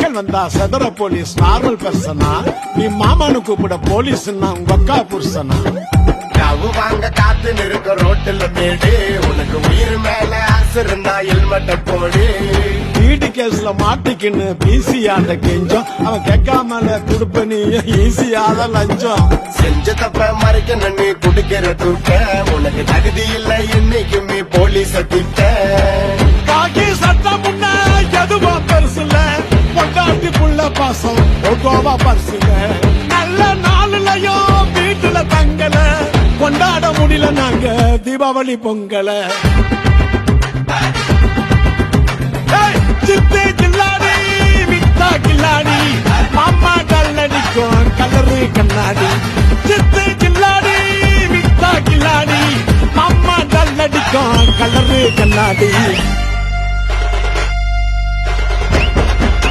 சிக்கல் வந்தா செதற police normal persona, நீ மாமானு கூப்பிட போலீஸ் உங்க அக்கா புருஷனா? கவு வாங்க காத்து நிற்க ரோட்டுல தேடு, உனக்கு உயிர் மேல ஆசை இருந்தா ஹெல்மெட்ட போடு. வீடு கேஸ்ல மாட்டிக்கின்னு பிசியாண்ட கெஞ்சம், அவன் கேட்காமல குடுப்ப நீ ஈஸியாத லஞ்சம். செஞ்ச தப்ப மறைக்க நன்னி குடிக்கிற தூக்க, உனக்கு தகுதி இல்ல இன்னைக்குமே போலீஸ திட்ட. காக்கி சட்டம் முன்ன எதுவா பெருசுல, பொண்டாட்டி புள்ள பாசம் கோவா பரிசுல. நல்ல நாளுலயும் வீட்டுல தங்கல, கொண்டாட முடியல நாங்க தீபாவளி பொங்கல. சித்து கில்லாடி மித்தா கில்லாடி, மாமா கல்லடிக்கும் கலரு கண்ணாடி. சித்து கில்லாடி மித்தா கில்லாடி, மாமா கல்லடிக்கும் கலரு கண்ணாடி.